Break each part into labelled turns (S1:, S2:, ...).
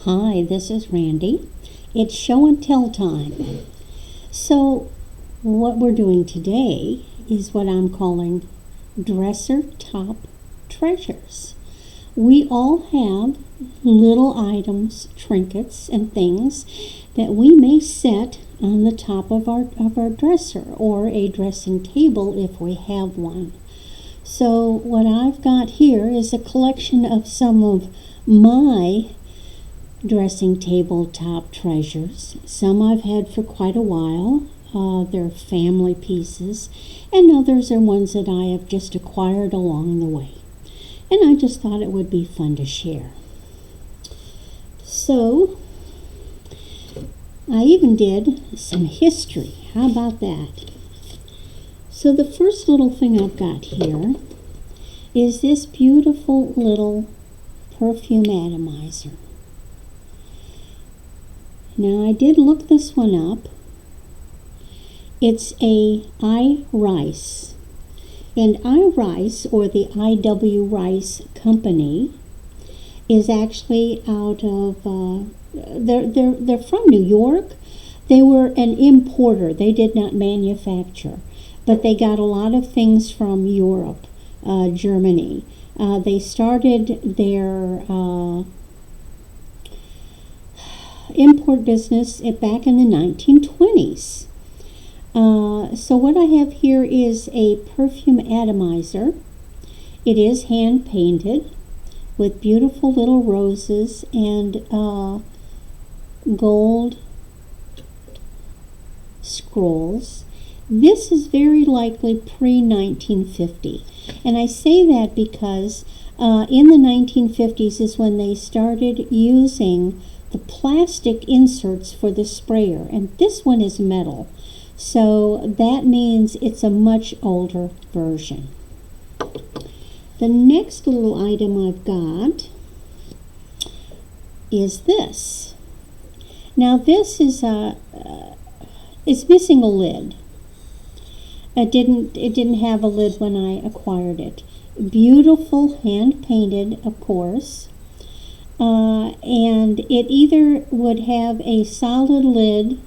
S1: Hi, this is Randy. It's show and tell time. So, what we're doing today is what I'm calling dresser top treasures. We all have little items, trinkets, and things that we may set on the top of our dresser or a dressing table if we have one. So, what I've got here is a collection of some of my dressing table top treasures. Some I've had for quite a while. They're family pieces, and others are ones that I have just acquired along the way. And I just thought it would be fun to share. So, I even did some history. How about that? So the first little thing I've got here is this beautiful little perfume atomizer. Now, I did look this one up. It's a iRice. And iRice, or the I.W. Rice Company, is actually out of, they're from New York. They were an importer. They did not manufacture. But they got a lot of things from Europe, Germany. They started their import business back in the 1920s. So what I have here is a perfume atomizer. It is hand painted with beautiful little roses and gold scrolls. This is very likely pre-1950. And I say that because in the 1950s is when they started using the plastic inserts for the sprayer, and this one is metal, so that means it's a much older version. The next little item I've got is this. Now this is it's missing a lid. It didn't have a lid when I acquired it. Beautiful, hand painted, of course. And it either would have a solid lid,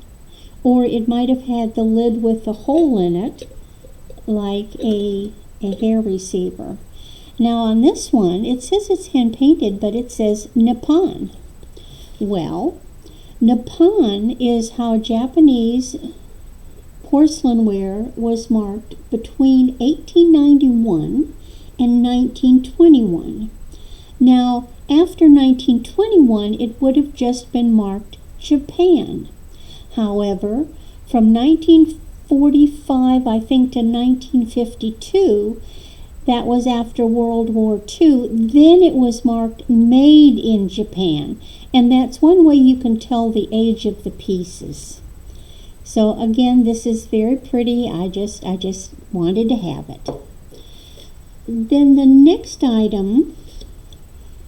S1: or it might have had the lid with a hole in it, like a hair receiver. Now on this one, it says it's hand painted, but it says Nippon. Well, Nippon is how Japanese porcelainware was marked between 1891 and 1921. Now, after 1921, it would have just been marked Japan. However, from 1945, I think, to 1952, that was after World War II, then it was marked Made in Japan. And that's one way you can tell the age of the pieces. So again, this is very pretty. I just wanted to have it. Then the next item,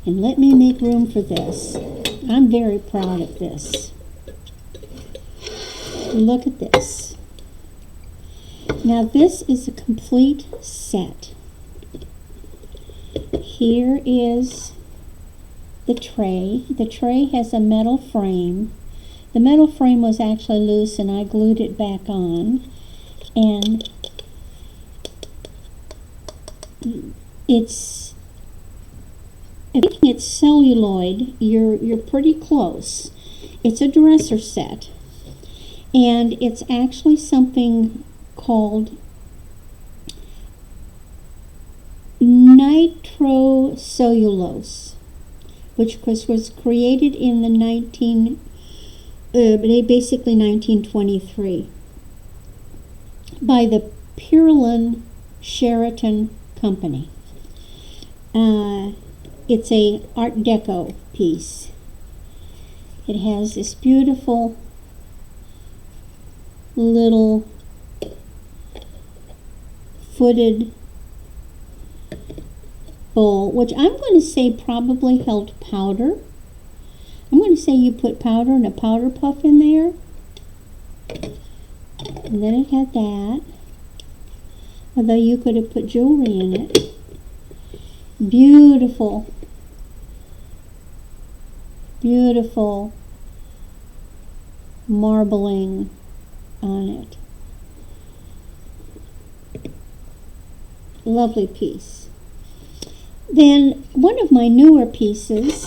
S1: and let me make room for this. I'm very proud of this. Look at this. Now this is a complete set. Here is the tray. The tray has a metal frame. The metal frame was actually loose and I glued it back on. And I think it's celluloid. You're pretty close. It's a dresser set. And it's actually something called nitrocellulose, which was created in the 1923 by the Pearland Sheraton Company. It's a Art Deco piece. It has this beautiful little footed bowl, which I'm going to say probably held powder. I'm going to say you put powder and a powder puff in there. And then it had that. Although you could have put jewelry in it. Beautiful beautiful marbling on it. Lovely piece. Then one of my newer pieces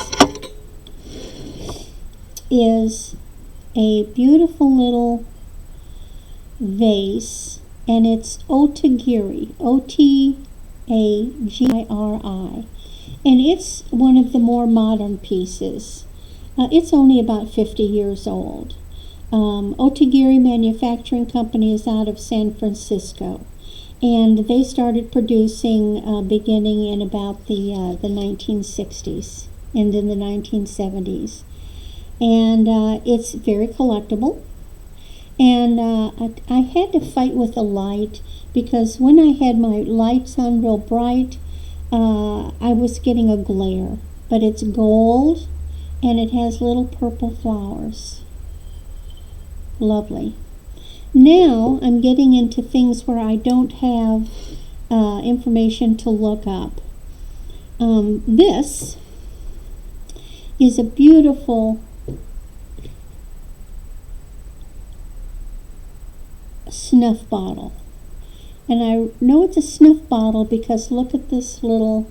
S1: is a beautiful little vase, and it's Otagiri, O-T-A-G-I-R-I, and it's one of the more modern pieces. It's only about 50 years old. Otagiri Manufacturing Company is out of San Francisco, and they started producing beginning in about the 1960s and in the 1970s. And it's very collectible. And I had to fight with the light, because when I had my lights on real bright, I was getting a glare. But it's gold, and it has little purple flowers. Lovely. Now I'm getting into things where I don't have information to look up. This is a beautiful snuff bottle. And I know it's a snuff bottle because look at this little,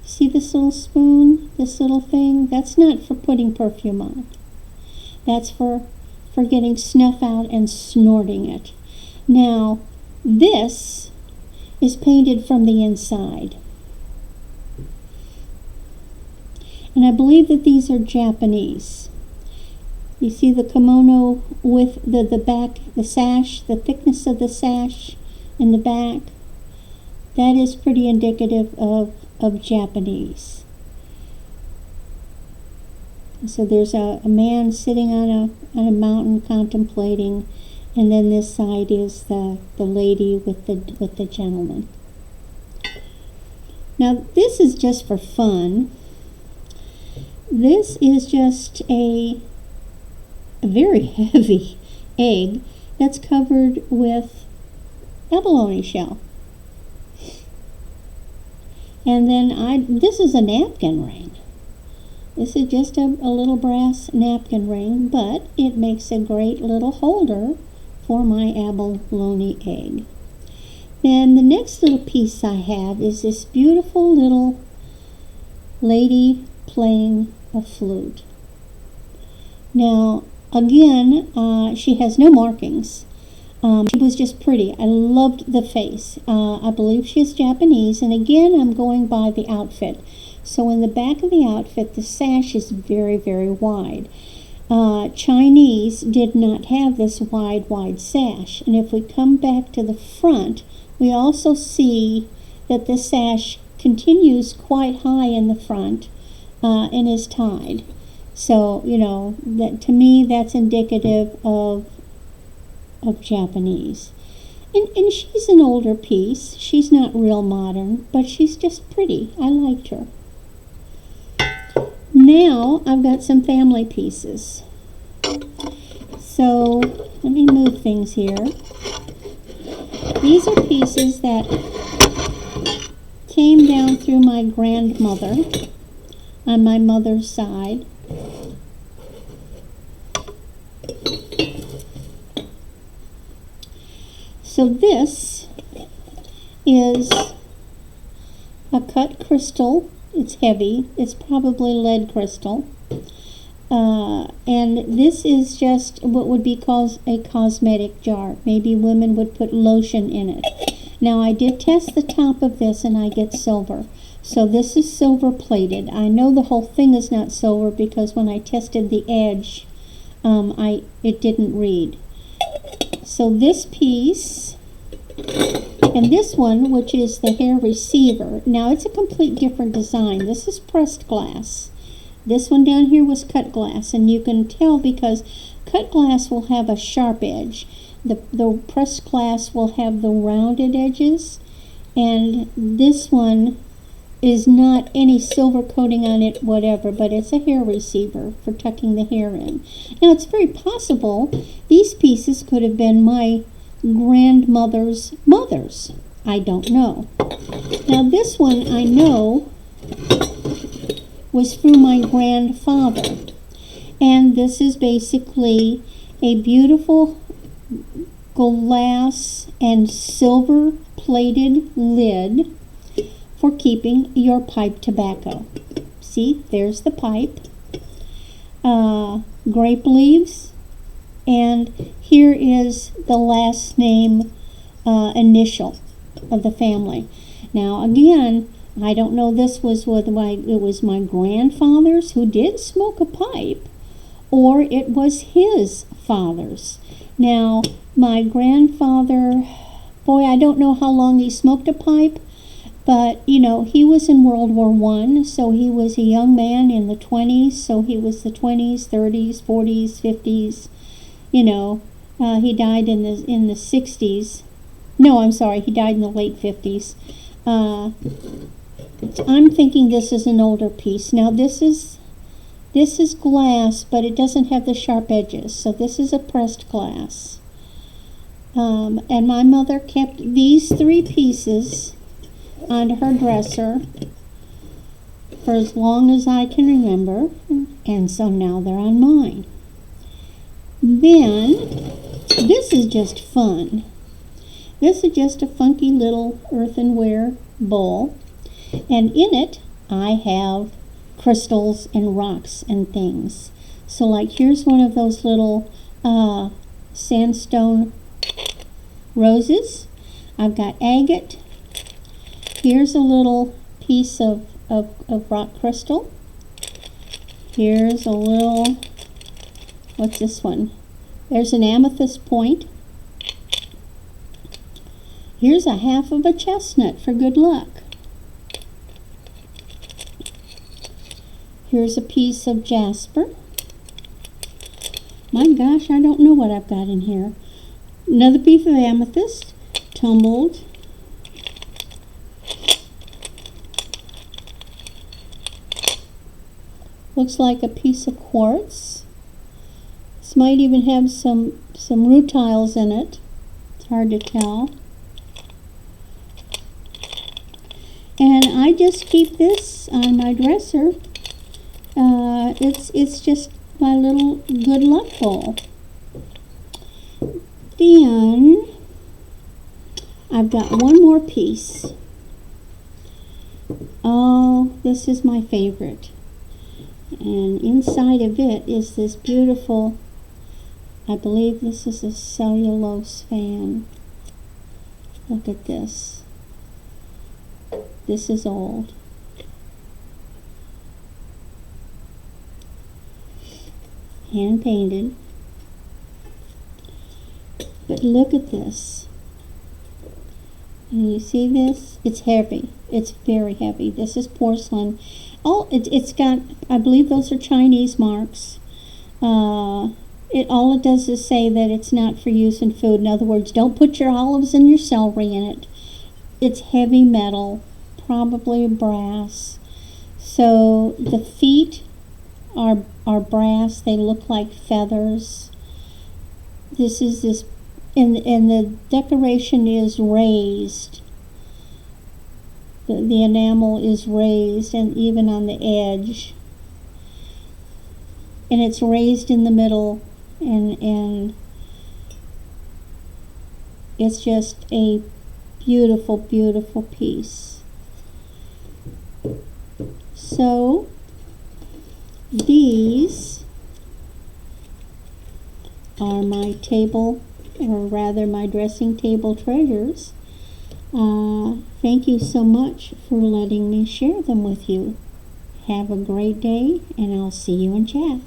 S1: see this little spoon, this little thing? That's not for putting perfume on. That's for getting snuff out and snorting it. Now, this is painted from the inside. And I believe that these are Japanese. You see the kimono with the back, the sash, the thickness of the sash in the back? That is pretty indicative of Japanese. So there's a man sitting on a mountain contemplating, and then this side is the lady with the gentleman. Now this is just for fun. This is just a very heavy egg that's covered with abalone shell. And then this is a napkin ring. This is just a little brass napkin ring, but it makes a great little holder for my abalone egg. Then the next little piece I have is this beautiful little lady playing a flute. Now, again, she has no markings. She was just pretty. I loved the face. I believe she is Japanese, and again, I'm going by the outfit. So in the back of the outfit, the sash is very, very wide. Chinese did not have this wide sash. And if we come back to the front, we also see that the sash continues quite high in the front and is tied. So, you know, that to me, that's indicative of Japanese. And she's an older piece. She's not real modern, but she's just pretty. I liked her. Now, I've got some family pieces. So, let me move things here. These are pieces that came down through my grandmother on my mother's side. So this is a cut crystal. It's heavy. It's probably lead crystal. And this is just what would be called a cosmetic jar. Maybe women would put lotion in it. Now I did test the top of this and I get silver. So this is silver plated. I know the whole thing is not silver because when I tested the edge, it didn't read. So this piece and this one, which is the hair receiver. Now it's a complete different design. This is pressed glass. This one down here was cut glass, and you can tell because cut glass will have a sharp edge. The pressed glass will have the rounded edges, and this one is not any silver coating on it, whatever, but it's a hair receiver for tucking the hair in. Now it's very possible these pieces could have been my grandmother's mother's. I don't know. Now this one I know was through my grandfather. And this is basically a beautiful glass and silver plated lid for keeping your pipe tobacco. See, there's the pipe. Grape leaves, and here is the last name initial of the family. Now again, I don't know, this was it was my grandfather's who did smoke a pipe, or it was his father's. Now my grandfather, boy, I don't know how long he smoked a pipe, but you know, he was in World War I, so he was a young man in the 20s, so he was the 20s, 30s, 40s, 50s, you know. He died in the 60s. No, I'm sorry, he died in the late 50s. I'm thinking this is an older piece. Now this is glass, but it doesn't have the sharp edges, so this is a pressed glass. And my mother kept these 3 pieces on her dresser for as long as I can remember, and so now they're on mine. Then, this is just fun. This is just a funky little earthenware bowl, and in it I have crystals and rocks and things. So like, here's one of those little sandstone roses. I've got agate. Here's a little piece of rock crystal. Here's a little, what's this one? There's an amethyst point. Here's a half of a chestnut for good luck. Here's a piece of jasper. My gosh, I don't know what I've got in here. Another piece of amethyst, tumbled. Looks like a piece of quartz. This might even have some rutiles in it. It's hard to tell. And I just keep this on my dresser. It's just my little good luck bowl. Then I've got one more piece. Oh, this is my favorite. And inside of it is this beautiful, I believe this is a cellulose fan. Look at this. This is old. Hand painted. But look at this. And you see this? It's heavy. It's very heavy. This is porcelain. Oh, it's got, I believe those are Chinese marks. All it does is say that it's not for use in food. In other words, don't put your olives and your celery in it. It's heavy metal, probably brass. So the feet are brass. They look like feathers. This, and the decoration is raised. The enamel is raised, and even on the edge. And it's raised in the middle, and it's just a beautiful, beautiful piece. So these are my table, or rather my dressing table treasures. Thank you so much for letting me share them with you. Have a great day, and I'll see you in chat.